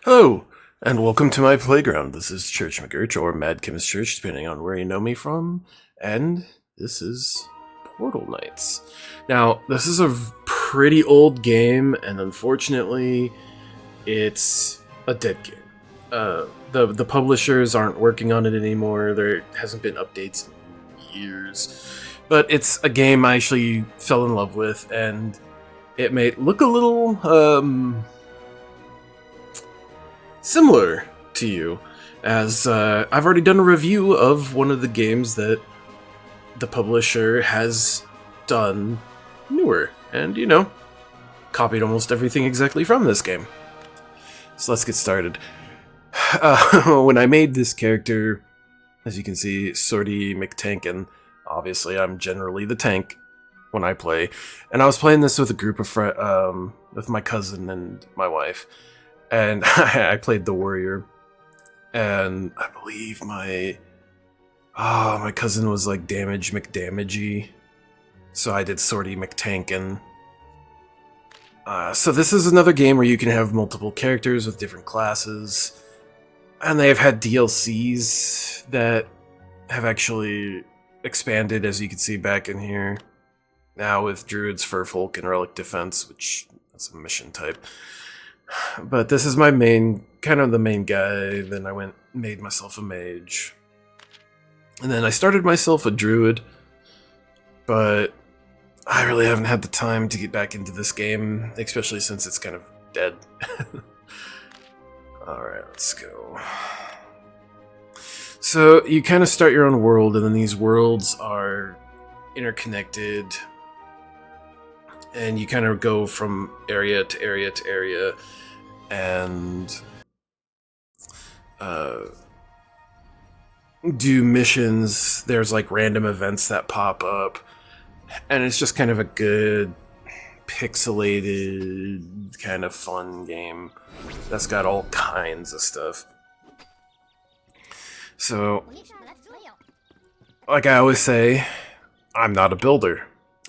Hello, and welcome to my playground. This is Church McGurch, or Mad Kim's Church, depending on where you know me from, and this is Portal Knights. Now, this is a pretty old game, and unfortunately, it's a dead game. The publishers aren't working on it anymore. There hasn't been updates in years, but it's a game I actually fell in love with, and it may look a little similar to you, as I've already done a review of one of the games that the publisher has done newer, and copied almost everything exactly from this game. So let's get started. When I made this character, as you can see, Sorty McTankin, obviously I'm generally the tank when I play, and I was playing this with a group of with my cousin and my wife. And I played the warrior, and I believe my cousin was like Damage McDamagey, so I did Sorty McTankin. So this is another game where you can have multiple characters with different classes, and they have had DLCs that have actually expanded, as you can see back in here, now with Druids, Furfolk, and Relic Defense, which is a mission type. But this is my main, kind of the main guy. Then I made myself a mage. And then I started myself a druid. But I really haven't had the time to get back into this game, especially since it's kind of dead. Alright, let's go. So you kind of start your own world, and then these worlds are interconnected. And you kind of go from area to area to area, and do missions. There's like random events that pop up, and it's just kind of a good pixelated kind of fun game that's got all kinds of stuff. So, like I always say, I'm not a builder.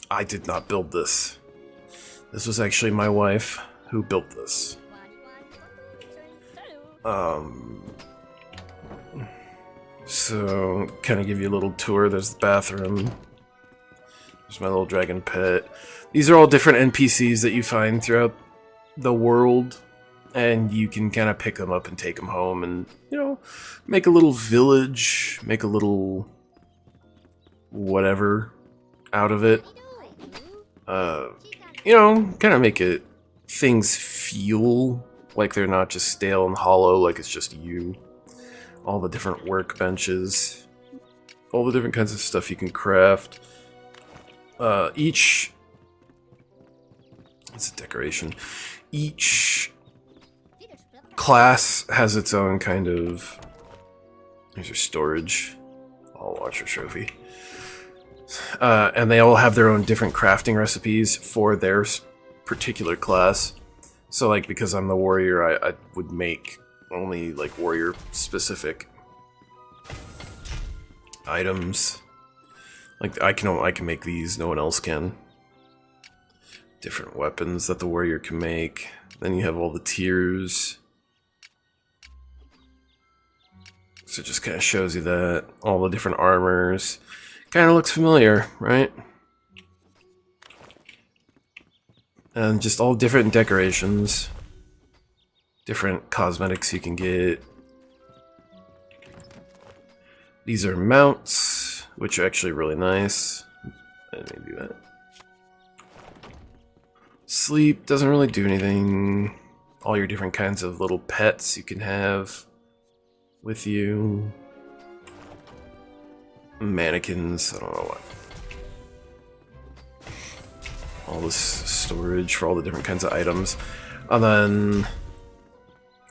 I did not build this. This was actually my wife who built this. So, kind of give you a little tour. There's the bathroom. There's my little dragon pet. These are all different NPCs that you find throughout the world, and you can kind of pick them up and take them home and, make a little village, make a little whatever out of it. Kind of make it things feel like they're not just stale and hollow, like it's just you. All the different workbenches, all the different kinds of stuff you can craft. It's a decoration. Each class has its own kind of. Here's your storage. I'll watch your trophy. And they all have their own different crafting recipes for their particular class. So, like, because I'm the warrior, I would make only, like, warrior-specific items. Like, I can make these, no one else can. Different weapons that the warrior can make. Then you have all the tiers. So it just kind of shows you that. All the different armors. Kind of looks familiar, right? And just all different decorations. Different cosmetics you can get. These are mounts, which are actually really nice. Let me do that. Sleep doesn't really do anything. All your different kinds of little pets you can have with you. Mannequins, I don't know what. All this storage for all the different kinds of items. And then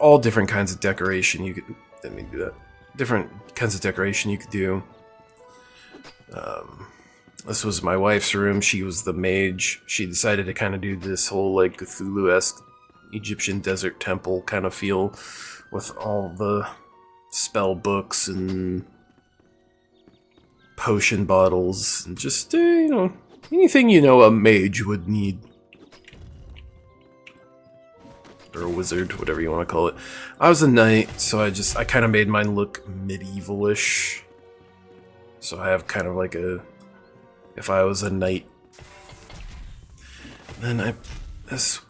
all different kinds of decoration you could. Let me do that. Different kinds of decoration you could do. This was my wife's room. She was the mage. She decided to kind of do this whole like Cthulhu-esque Egyptian desert temple kind of feel with all the spell books and potion bottles and just anything a mage would need. or a wizard, whatever you want to call it. I was a knight, so I kind of made mine look medieval-ish. So I have kind of like a, if I was a knight. Then this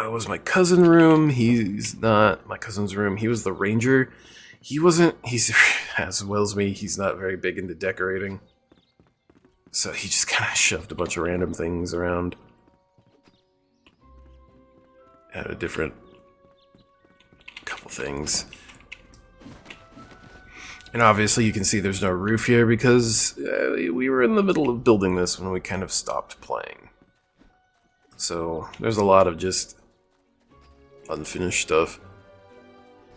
was my cousin room. He's not my cousin's room. He was the ranger. He's as well as me, he's not very big into decorating. So he just kind of shoved a bunch of random things around. Had a different couple things. And obviously you can see there's no roof here because we were in the middle of building this when we kind of stopped playing. So there's a lot of just unfinished stuff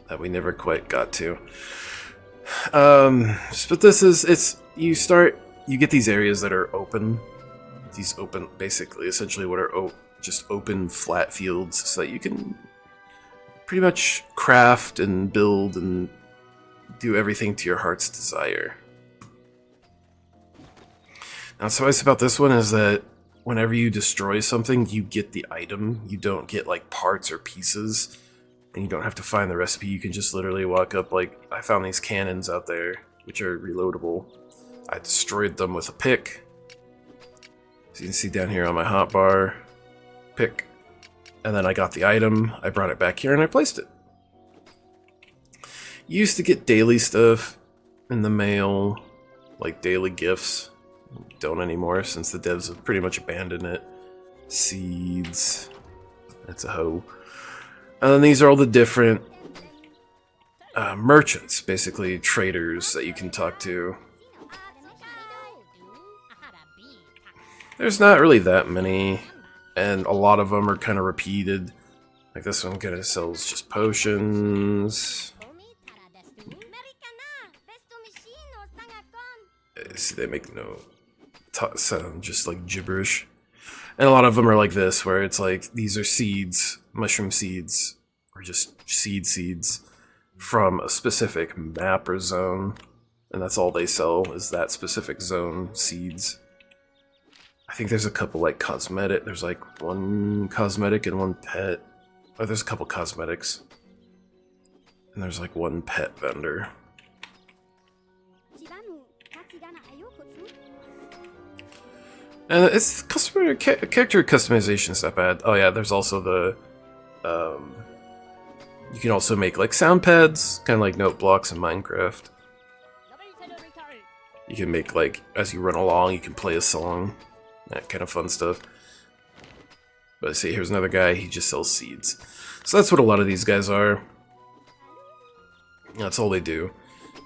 that we never quite got to. But this is, you get these areas that are open. These open, basically, essentially what are just open flat fields so that you can pretty much craft and build and do everything to your heart's desire. Now, what's nice about this one is that whenever you destroy something, you get the item. You don't get like parts or pieces, and you don't have to find the recipe. You can just literally walk up. Like, I found these cannons out there, which are reloadable. I destroyed them with a pick. So you can see down here on my hotbar, pick, and then I got the item. I brought it back here and I placed it. You used to get daily stuff in the mail, like daily gifts. Don't anymore since the devs have pretty much abandoned it. Seeds. That's a hoe. And then these are all the different merchants, basically traders that you can talk to. There's not really that many, and a lot of them are kind of repeated. Like this one kind of sells just potions. See, they make no sound, just like gibberish. And a lot of them are like this, where it's like, these are seeds, mushroom seeds, or just seeds from a specific map or zone. And that's all they sell, is that specific zone seeds. I think there's a couple like cosmetic, there's like one cosmetic and one pet. Oh, there's a couple cosmetics. And there's like one pet vendor. And it's character customization is not bad. Oh yeah, there's also the you can also make like sound pads, kind of like note blocks in Minecraft. You can make like, as you run along, you can play a song, that kind of fun stuff. But see, here's another guy, he just sells seeds. So that's what a lot of these guys are. That's all they do,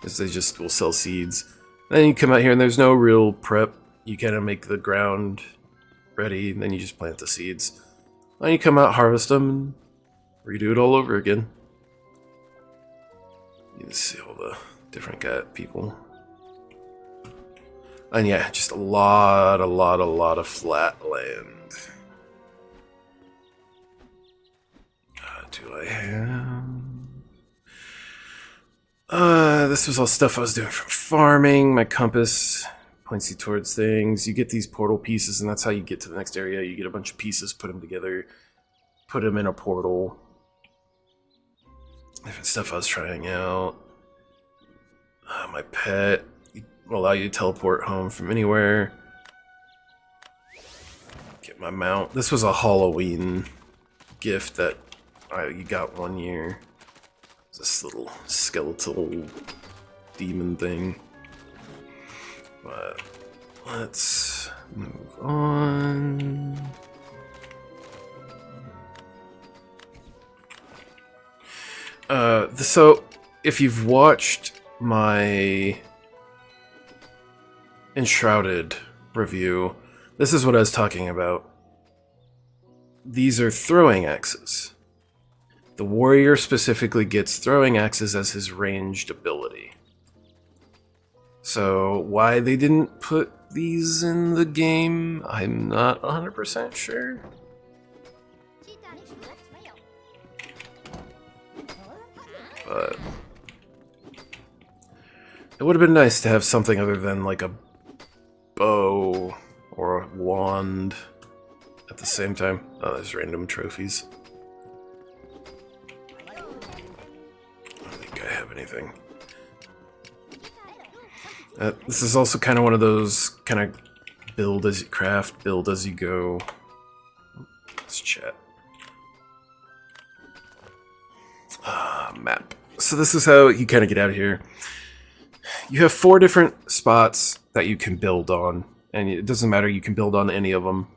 is they just will sell seeds. Then you come out here and there's no real prep. You kind of make the ground ready, and then you just plant the seeds. Then you come out, harvest them, and redo it all over again. You can see all the different people. And yeah, just a lot of flat land. Do I have... this was all stuff I was doing from farming. My compass points you towards things. You get these portal pieces, and that's how you get to the next area. You get a bunch of pieces, put them together, put them in a portal. Different stuff I was trying out. My pet will allow you to teleport home from anywhere. Get my mount. This was a Halloween gift that you got one year. This little skeletal demon thing. But let's move on. So if you've watched my Enshrouded review, this is what I was talking about. These are throwing axes. The warrior specifically gets throwing axes as his ranged ability. So why they didn't put these in the game, I'm not 100% sure. But it would have been nice to have something other than like a bow or a wand at the same time. Oh, there's random trophies. have anything. This is also kind of one of those kind of build as you craft, build as you go. Let's chat. Map. So this is how you kind of get out of here. You have 4 different spots that you can build on, and it doesn't matter, you can build on any of them.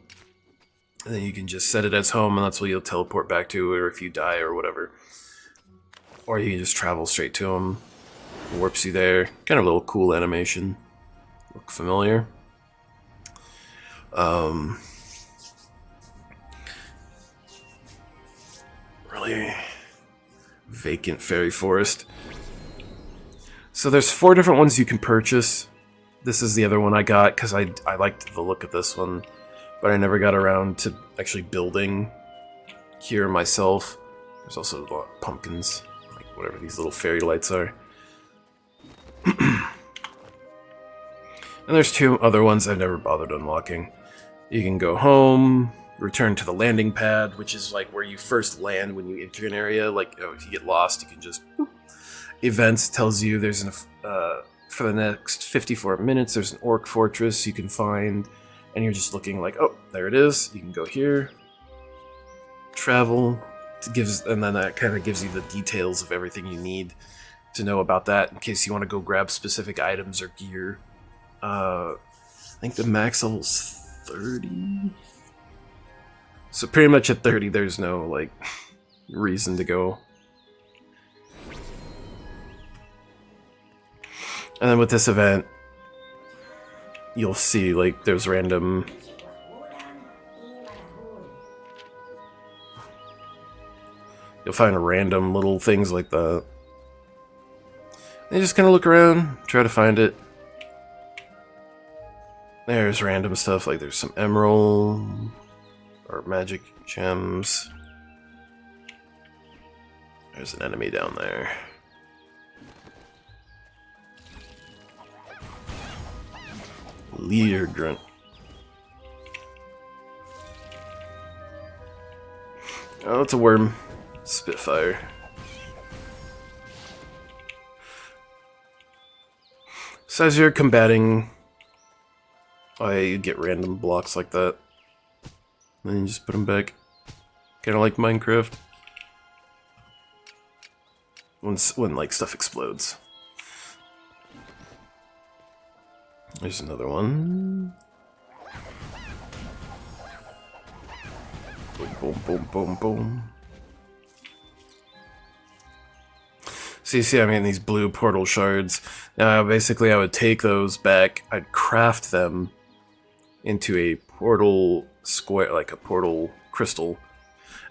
And then you can just set it as home, and that's what you'll teleport back to, or if you die or whatever. Or you can just travel straight to them. Warps you there. Kind of a little cool animation. Look familiar. Really vacant fairy forest. So there's 4 different ones you can purchase. This is the other one I got because I liked the look of this one, but I never got around to actually building here myself. There's also a lot of pumpkins, like whatever these little fairy lights are. And there's 2 other ones I've never bothered unlocking. You can go home, return to the landing pad, which is like where you first land when you enter an area. Like, if you get lost, you can just... Boop. Events tells you there's an... for the next 54 minutes, there's an orc fortress you can find, and you're just looking like, oh, there it is. You can go here, travel, and then that kind of gives you the details of everything you need to know about that in case you want to go grab specific items or gear. I think the max level's 30. So pretty much at 30, there's no, like, reason to go. And then with this event, you'll see, like, there's random... You'll find random little things like that. And you just kind of look around, try to find it. There's random stuff, like there's some emerald, or magic gems. There's an enemy down there. Leader grunt. Oh, it's a worm. Spitfire. So as you're combating, you get random blocks like that. Then you just put them back. Kind of like Minecraft. When like stuff explodes. There's another one. Boom, boom, boom, boom, boom. So you see, I mean, these blue portal shards. Now, basically, I would take those back. I'd craft them into a portal square, like a portal crystal.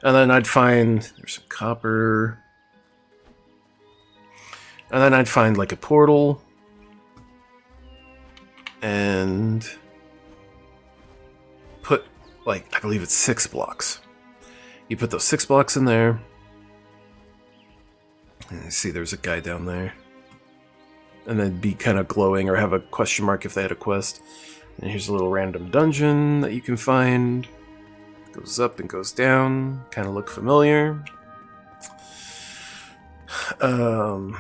And then I'd find, there's some copper. And then I'd find like a portal. And put, like, I believe it's 6 blocks. You put those 6 blocks in there. And you see there's a guy down there. And then be kind of glowing or have a question mark if they had a quest. And here's a little random dungeon that you can find. Goes up and goes down. Kind of look familiar. Oh,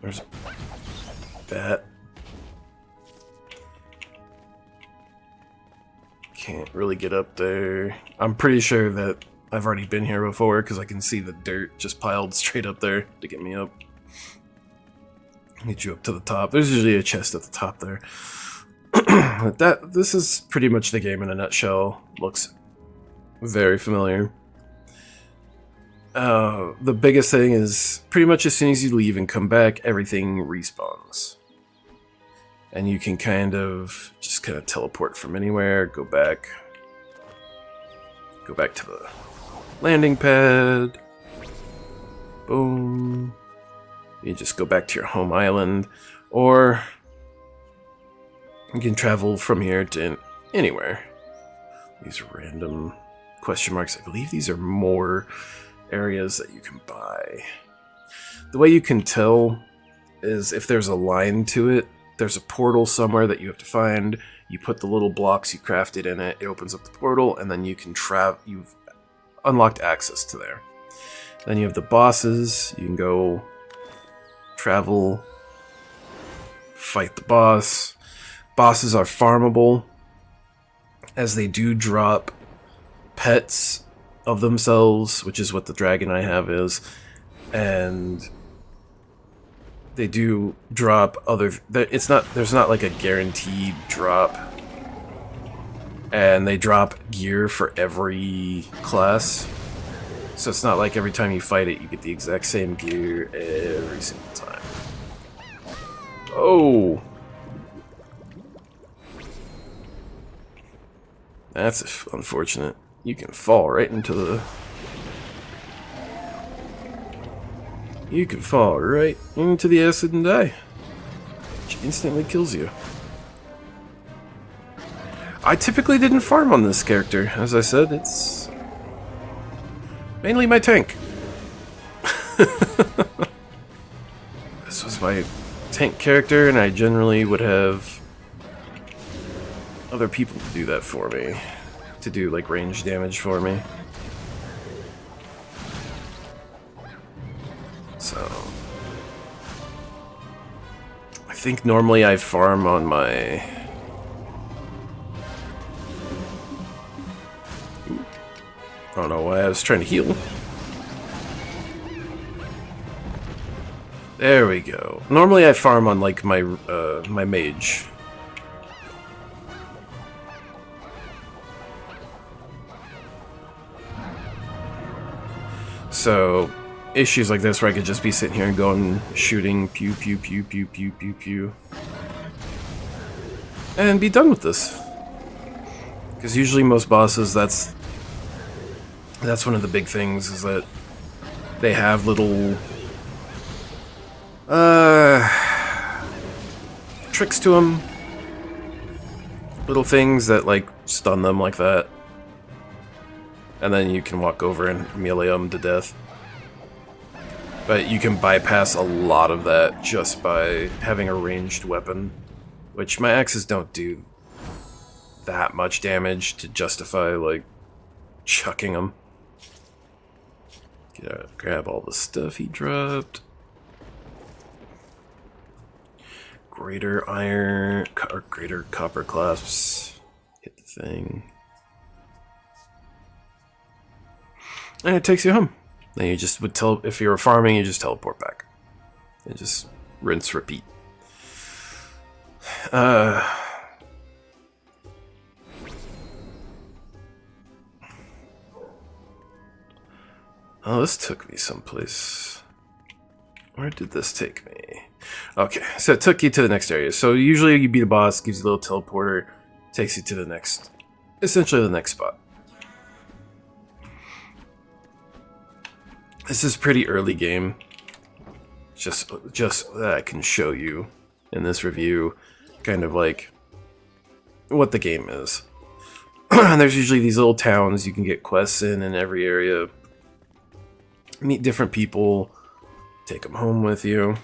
there's a bat. Can't really get up there. I'm pretty sure that I've already been here before because I can see the dirt just piled straight up there to get me up. Get you up to the top. There's usually a chest at the top there. This is pretty much the game in a nutshell. Looks very familiar. The biggest thing is pretty much as soon as you leave and come back, everything respawns. And you can kind of teleport from anywhere, go back to the landing pad. Boom. You just go back to your home island, or you can travel from here to anywhere. These random question marks, I believe these are more areas that you can buy. The way you can tell is if there's a line to it, there's a portal somewhere that you have to find. You put the little blocks you crafted in it, it opens up the portal, and then you can unlocked access to there. Then you have the bosses. You can go travel, fight the boss. Bosses are farmable, as they do drop pets of themselves, which is what the dragon I have is, and they do drop other. There's not like a guaranteed drop, and they drop gear for every class. So it's not like every time you fight it, you get the exact same gear every single time. Oh! That's unfortunate. You can fall right into the... You can fall right into the acid and die, which instantly kills you. I typically didn't farm on this character. As I said, it's mainly my tank. This was my tank character, and I generally would have other people to do that for me. To do, like, range damage for me. So... I think normally I farm on my... I don't know why I was trying to heal. There we go. Normally I farm on like my my mage. So issues like this where I could just be sitting here and going shooting pew pew pew pew pew pew pew and be done with this. Because usually most bosses, that's one of the big things, is that they have little tricks to them, little things that like stun them like that, and then you can walk over and melee them to death. But you can bypass a lot of that just by having a ranged weapon, which my axes don't do that much damage to justify like chucking them. Gotta grab all the stuff he dropped. Greater iron, or greater copper clasps. Hit the thing. And it takes you home. Then you just would if you were farming, you just teleport back. And just rinse, repeat. Oh, this took me someplace. Where did this take me? Okay, so it took you to the next area. So usually you beat a boss, gives you a little teleporter, takes you to the next, essentially the next spot. This is pretty early game. Just that I can show you in this review, kind of like what the game is. And there's usually these little towns you can get quests in every area. Meet different people, take them home with you,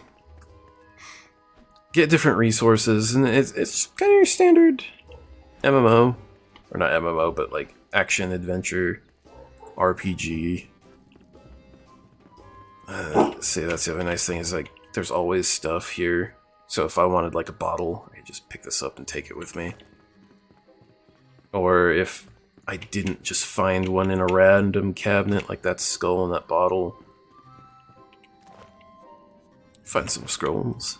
get different resources, and it's kind of your standard MMO, or not MMO, but like action adventure RPG. See, that's the other nice thing, is like there's always stuff here. So if I wanted like a bottle, I could just pick this up and take it with me. Or if I didn't just find one in a random cabinet, like that skull and that bottle. Find some scrolls.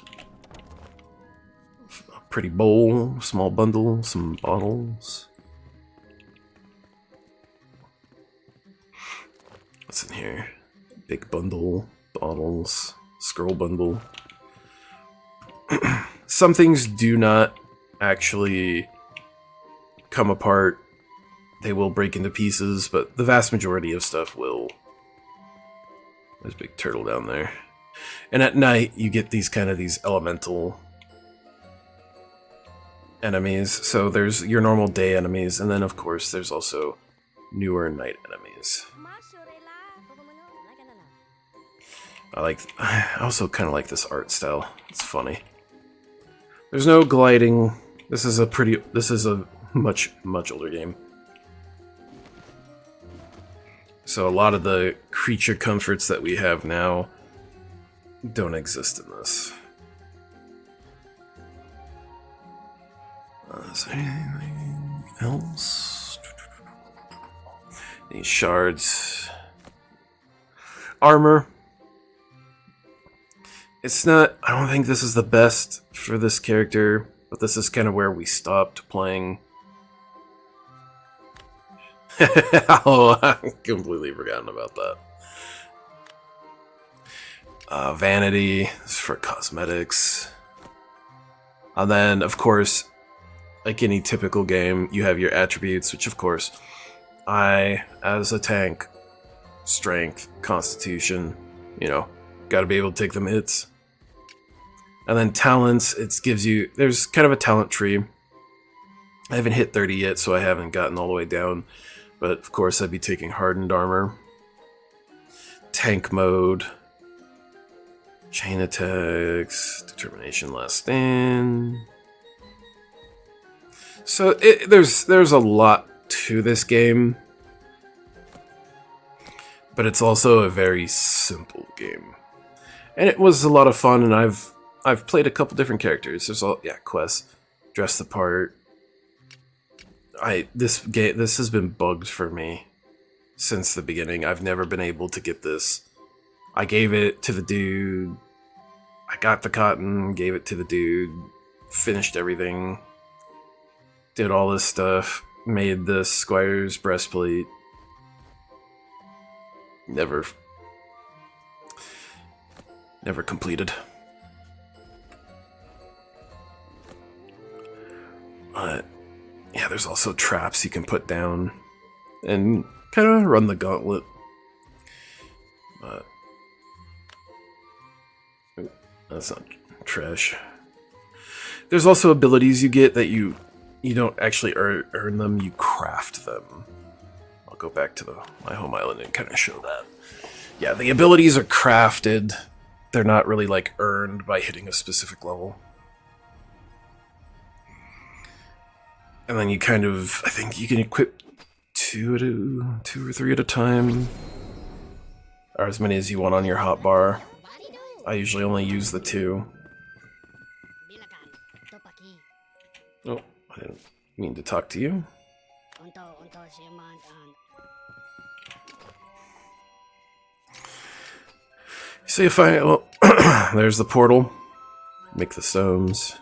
A pretty bowl, small bundle, some bottles. What's in here? Big bundle, bottles, scroll bundle. Some things do not actually come apart. They will break into pieces, but the vast majority of stuff will. There's a big turtle down there. And at night, you get these elemental enemies. So there's your normal day enemies, and then of course there's also newer night enemies. I also kind of like this art style. It's funny. There's no gliding. This is a much older game. So a lot of the creature comforts that we have now don't exist in this. Is there anything else? Any shards? Armor. It's not... I don't think this is the best for this character, but this is kind of where we stopped playing. Oh, I completely forgotten about that. Vanity is for cosmetics. And then, of course, like any typical game, you have your attributes, which, of course, I, as a tank, strength, constitution, you know, gotta be able to take them hits. And then talents, it gives you... There's kind of a talent tree. I haven't hit 30 yet, so I haven't gotten all the way down. But, of course, I'd be taking hardened armor. Tank mode. Chain attacks. Determination last stand. So, there's a lot to this game. But it's also a very simple game. And it was a lot of fun, and I've played a couple different characters. There's all... Yeah, quests. Dress the part. This has been bugged for me since the beginning. I've never been able to get this. I gave it to the dude. I got the cotton, gave it to the dude, finished everything, did all this stuff, made the squire's breastplate. Never completed. But yeah, there's also traps you can put down and kind of run the gauntlet. But that's not trash. There's also abilities you get that you don't actually earn them, you craft them. I'll go back to my home island and kind of show that. Yeah, the abilities are crafted. They're not really like earned by hitting a specific level. And then you kind of, I think you can equip two or three at a time. Or as many as you want on your hotbar. I usually only use the 2. Oh, I didn't mean to talk to you. See if well, there's the portal. Make the stones.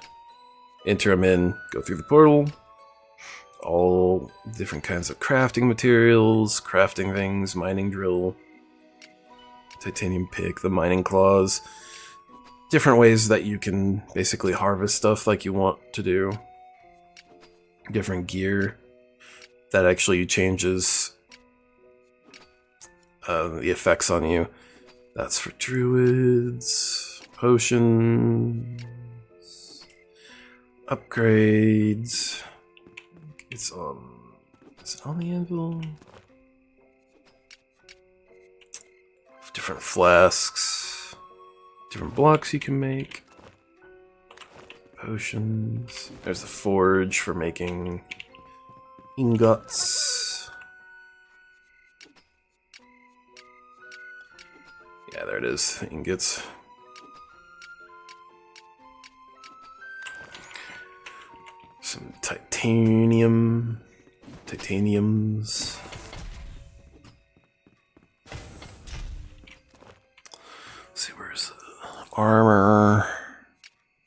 Enter them in, go through the portal. All different kinds of crafting materials, crafting things, mining drill, titanium pick, the mining claws. Different ways that you can basically harvest stuff like you want to do. Different gear that actually changes the effects on you. That's for druids, potions, upgrades. Is it on the anvil? Different flasks, different blocks you can make. Potions. There's the forge for making ingots. Yeah, there it is, the ingots. Some titaniums. Let's see, where's the armor?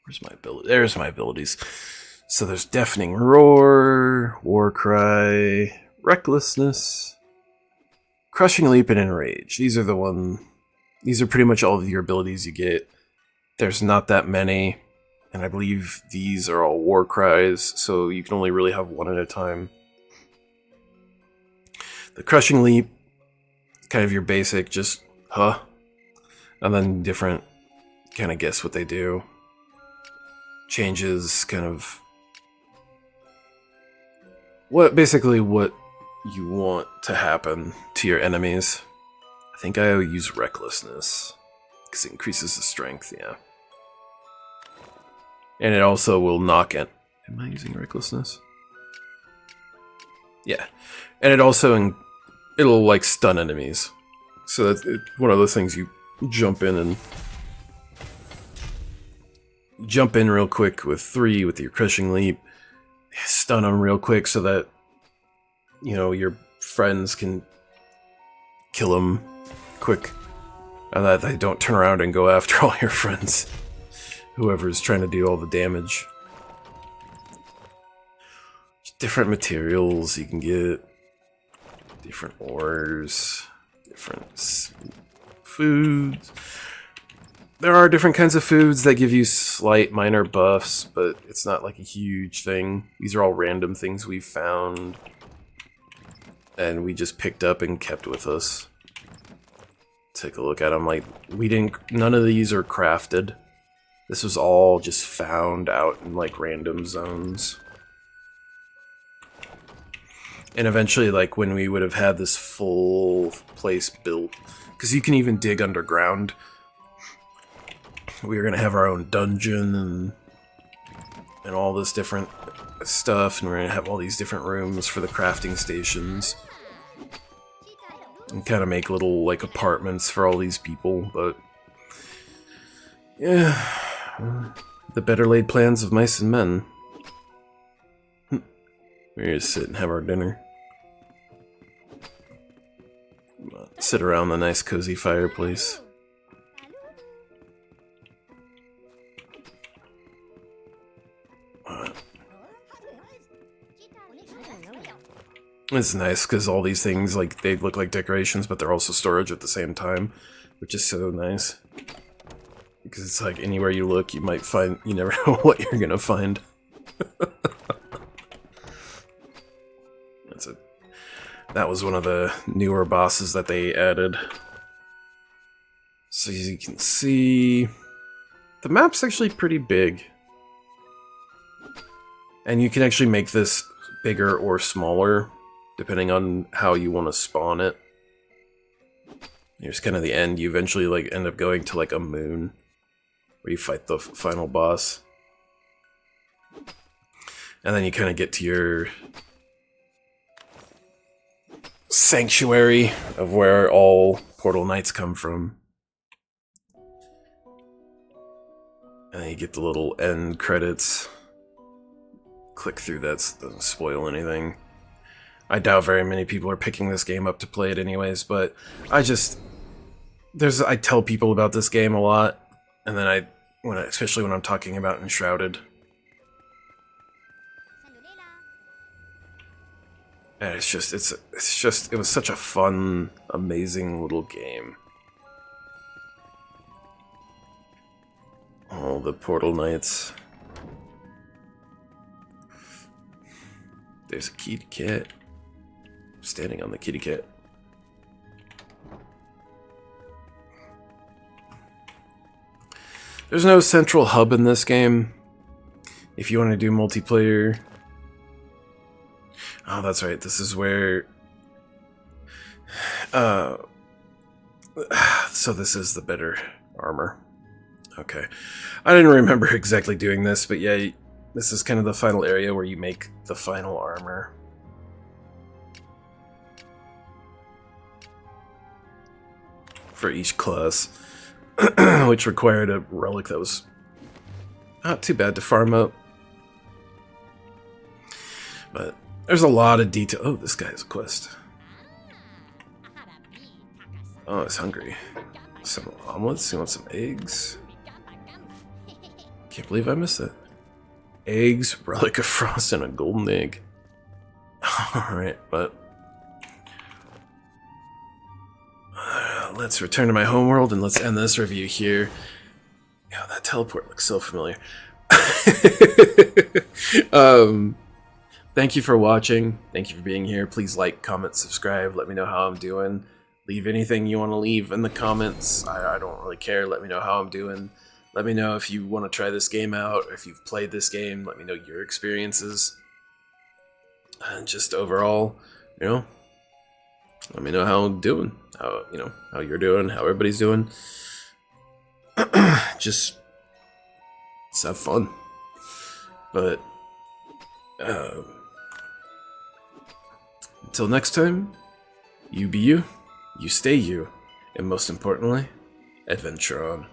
Where's my ability? There's my abilities. So there's Deafening Roar, War Cry, Recklessness, Crushing Leap, and Enrage. These are pretty much all of your abilities you get. There's not that many. And I believe these are all war cries, so you can only really have one at a time. The Crushing Leap, kind of your basic, just, huh? And then different, kind of guess what they do. Changes, kind of, basically what you want to happen to your enemies. I think I use Recklessness, because it increases the strength, yeah. And it also will knock it. Am I using Recklessness? Yeah. And it also it'll like stun enemies. So that's one of those things you jump in real quick with 3 with your crushing leap, stun them real quick so that your friends can kill them quick, and that they don't turn around and go after all your friends. Whoever's trying to do all the damage. Different materials you can get, different ores, different foods. There are different kinds of foods that give you slight minor buffs, but it's not like a huge thing. These are all random things we've found, and we just picked up and kept with us. Take a look at them. Like, none of these are crafted. This was all just found out in like random zones. And eventually, like, when we would have had this full place built, because you can even dig underground, we were going to have our own dungeon and all this different stuff, and we're going to have all these different rooms for the crafting stations. And kind of make little, like, apartments for all these people, but... yeah... the better laid plans of mice and men. We're gonna sit and have our dinner. Sit around the nice cozy fireplace. It's nice because all these things, like, they look like decorations, but they're also storage at the same time, which is so nice. Because it's like anywhere you look, you might find, you never know what you're gonna find. That's it. That was one of the newer bosses that they added. So as you can see, the map's actually pretty big. And you can actually make this bigger or smaller, depending on how you want to spawn it. Here's kind of the end. You eventually like end up going to like a moon, where you fight the final boss. And then you kind of get to your sanctuary of where all Portal Knights come from. And then you get the little end credits. Click through that, doesn't spoil anything. I doubt very many people are picking this game up to play it anyways, but I tell people about this game a lot, and then especially when I'm talking about Enshrouded. And it was such a fun, amazing little game. All the Portal Knights. There's a kitty cat. Standing on the kitty cat. There's no central hub in this game. If you want to do multiplayer... Oh, that's right. This is where... So this is the better armor. Okay. I didn't remember exactly doing this, but yeah, this is kind of the final area where you make the final armor. For each class. Which required a relic that was not too bad to farm up. But there's a lot of detail. Oh, this guy has a quest. Oh, he's hungry. Some omelets? You want some eggs? Can't believe I missed that. Eggs, relic of frost, and a golden egg. Alright, but... let's return to my homeworld and let's end this review here. Yeah, that teleport looks so familiar. Thank you for watching. Thank you for being here. Please like, comment, subscribe. Let me know how I'm doing. Leave anything you want to leave in the comments. I don't really care. Let me know how I'm doing. Let me know if you want to try this game out, or if you've played this game. Let me know your experiences. And just overall, let me know how I'm doing. How you're doing, how everybody's doing. Just let's have fun. But until next time, You be you, you stay you, and most importantly, adventure on.